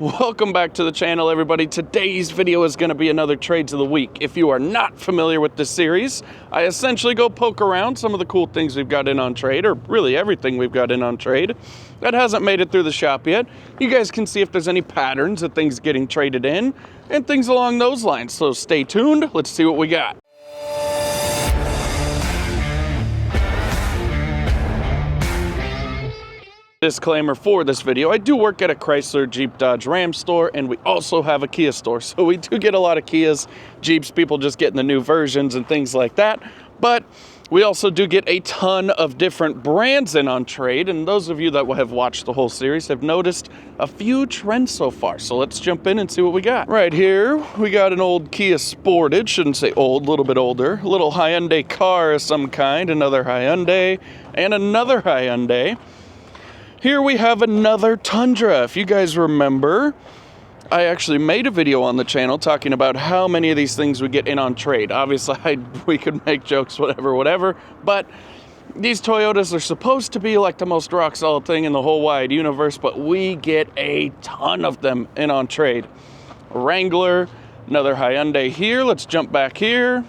Welcome back to the channel, everybody. Today's video is going to be another Trades of the Week. If you are not familiar with this series, I essentially go poke around some of the cool things we've got in on trade, or really everything we've got in on trade that hasn't made it through the shop yet. You guys can see if there's any patterns of things getting traded in and things along those lines. So stay tuned. Let's see what we got. Disclaimer for this video, I do work at a Chrysler, Jeep, Dodge, Ram store, and we also have a Kia store. So we do get a lot of Kias, Jeeps, people just getting the new versions and things like that. But we also do get a ton of different brands in on trade, and those of you that have watched the whole series have noticed a few trends so far. So let's jump in and see what we got. Right here, we got an old Kia Sportage, shouldn't say old, a little bit older. A little Hyundai car of some kind, another Hyundai, and another Hyundai. Here we have another Tundra. If you guys remember, I actually made a video on the channel talking about how many of these things we get in on trade. Obviously, we could make jokes, whatever, but these Toyotas are supposed to be like the most rock solid thing in the whole wide universe, but we get a ton of them in on trade. Wrangler, another Hyundai here. Let's jump back here.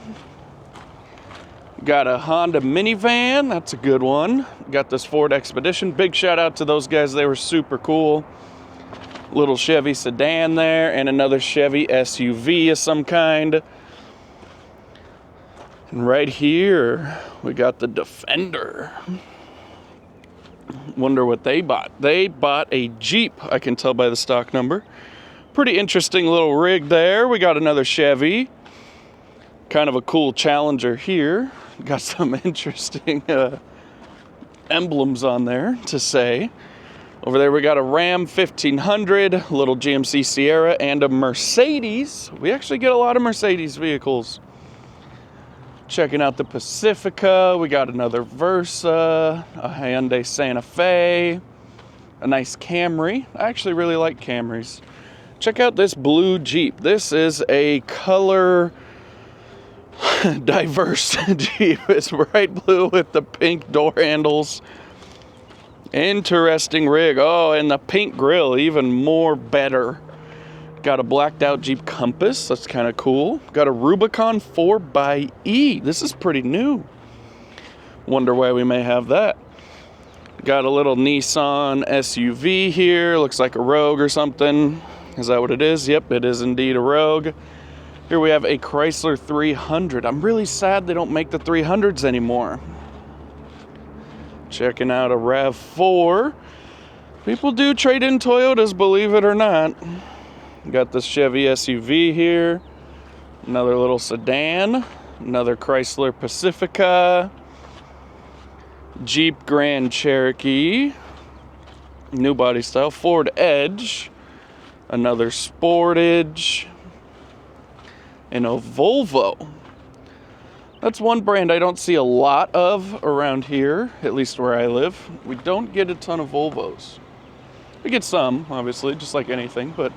Got a Honda minivan, that's a good one. Got this Ford Expedition, big shout out to those guys, they were super cool. Little Chevy sedan there, and another Chevy SUV of some kind. And right here, we got the Defender. Wonder what they bought. They bought a Jeep, I can tell by the stock number. Pretty interesting little rig there. We got another Chevy. Kind of a cool Challenger here. Got some interesting emblems on there to say. Over there we got a Ram 1500, a little GMC Sierra, and a Mercedes. We actually get a lot of Mercedes vehicles. Checking out the Pacifica, we got another Versa, a Hyundai Santa Fe, a nice Camry. I actually really like Camrys. Check out this blue Jeep. This is a color diverse Jeep. It's bright blue with the pink door handles. Interesting rig. Oh, and the pink grill, even more better. Got a blacked out Jeep Compass. That's kind of cool. Got a Rubicon 4xE. This is pretty new. Wonder why we may have that. Got a little Nissan SUV here. Looks like a Rogue or something. Is that what it is? Yep, it is indeed a Rogue. Here we have a Chrysler 300. I'm really sad they don't make the 300s anymore. Checking out a RAV4. People do trade in Toyotas, believe it or not. Got this Chevy SUV here. Another little sedan. Another Chrysler Pacifica. Jeep Grand Cherokee. New body style. Ford Edge. Another Sportage. And a Volvo. That's one brand I don't see a lot of around here, at least where I live. We don't get a ton of Volvos. We get some, obviously, just like anything, but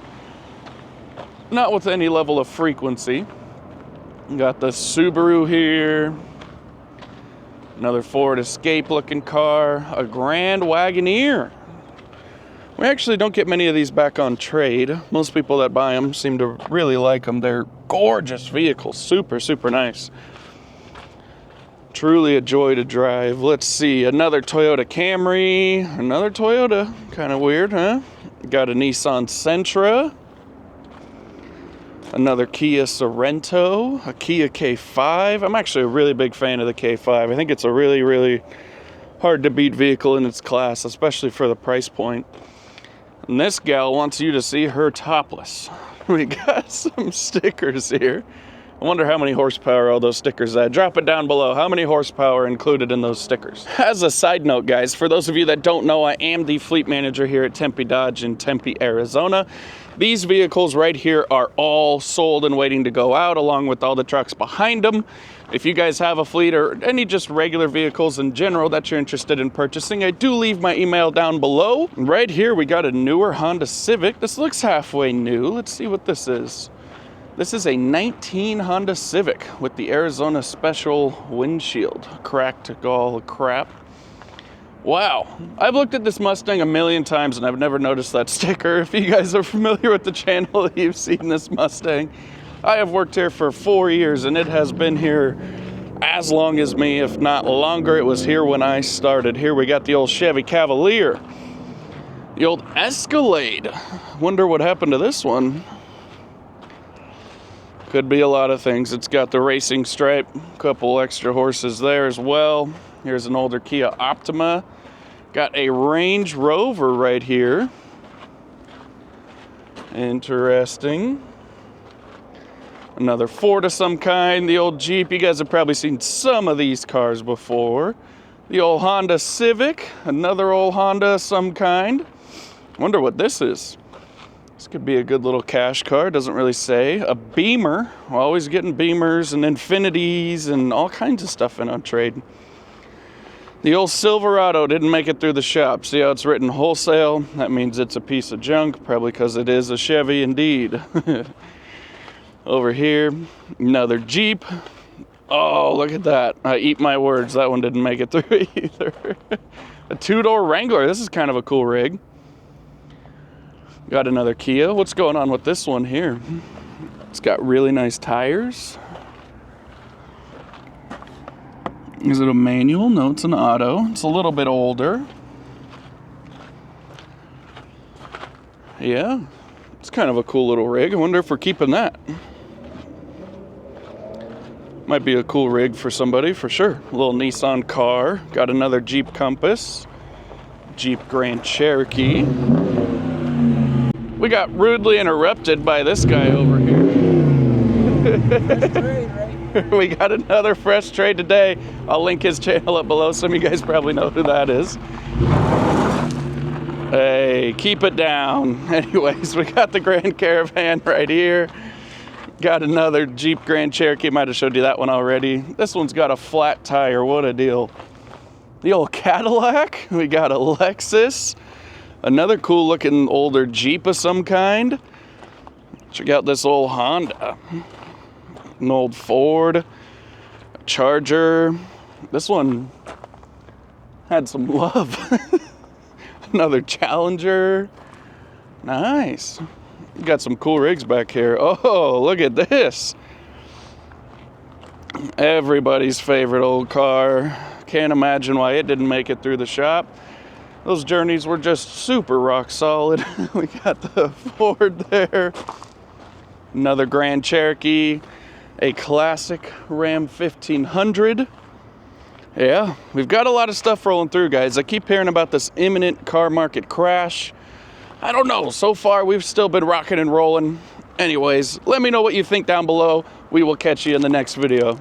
not with any level of frequency. Got the Subaru here. Another Ford Escape looking car. A Grand Wagoneer. We actually don't get many of these back on trade. Most people that buy them seem to really like them. They're gorgeous vehicles, super, super nice. Truly a joy to drive. Let's see, another Toyota Camry, another Toyota, kind of weird, huh? Got a Nissan Sentra, another Kia Sorento, a Kia K5. I'm actually a really big fan of the K5. I think it's a really, really hard to beat vehicle in its class, especially for the price point. And this gal wants you to see her topless. We got some stickers here. I wonder how many horsepower all those stickers at. Drop it down below. How many horsepower included in those stickers? As a side note, guys, for those of you that don't know, I am the fleet manager here at Tempe Dodge in Tempe, Arizona. These vehicles right here are all sold and waiting to go out, along with all the trucks behind them. If you guys have a fleet or any just regular vehicles in general that you're interested in purchasing, I do leave my email down below. Right here, we got a newer Honda Civic. This looks halfway new. Let's see what this is. This is a 19 Honda Civic with the Arizona Special windshield. Cracked all crap. Wow, I've looked at this Mustang a million times and I've never noticed that sticker. If you guys are familiar with the channel, you've seen this Mustang. I have worked here for 4 years and it has been here as long as me, if not longer. It was here when I started. Here we got the old Chevy Cavalier. The old Escalade. Wonder what happened to this one. Could be a lot of things. It's got the racing stripe, a couple extra horses there as well. Here's an older Kia Optima. Got a Range Rover right here. Interesting. Another Ford of some kind, the old Jeep. You guys have probably seen some of these cars before. The old Honda Civic, another old Honda of some kind. Wonder what this is. This could be a good little cash car, doesn't really say. A Beamer, we're always getting Beamers and Infinities and all kinds of stuff in on trade. The old Silverado didn't make it through the shop. See how it's written wholesale? That means it's a piece of junk, probably because it is a Chevy indeed. Over here, another Jeep. Oh, look at that. I eat my words. That one didn't make it through either. A two-door Wrangler. This is kind of a cool rig. Got another Kia. What's going on with this one here? It's got really nice tires. Is it a manual? No, it's an auto. It's a little bit older. Yeah, it's kind of a cool little rig. I wonder if we're keeping that. Might be a cool rig for somebody, for sure. A little Nissan car. Got another Jeep Compass. Jeep Grand Cherokee. We got rudely interrupted by this guy over here. We got another fresh trade today. I'll link his channel up below. Some of you guys probably know who that is. Hey, keep it down. Anyways, we got the Grand Caravan right here. Got another Jeep Grand Cherokee. Might have showed you that one already. This one's got a flat tire. What a deal. The old Cadillac. We got a Lexus. Another cool looking older Jeep of some kind. Check out this old Honda. An old Ford. A Charger. This one had some love. Another Challenger. Nice. Got some cool rigs back here. Oh, look at this. Everybody's favorite old car. Can't imagine why it didn't make it through the shop. Those journeys were just super rock solid. We got the Ford there. Another Grand Cherokee. A classic Ram 1500. Yeah, we've got a lot of stuff rolling through, guys. I keep hearing about this imminent car market crash. I don't know. So far, we've still been rocking and rolling. Anyways, let me know what you think down below. We will catch you in the next video.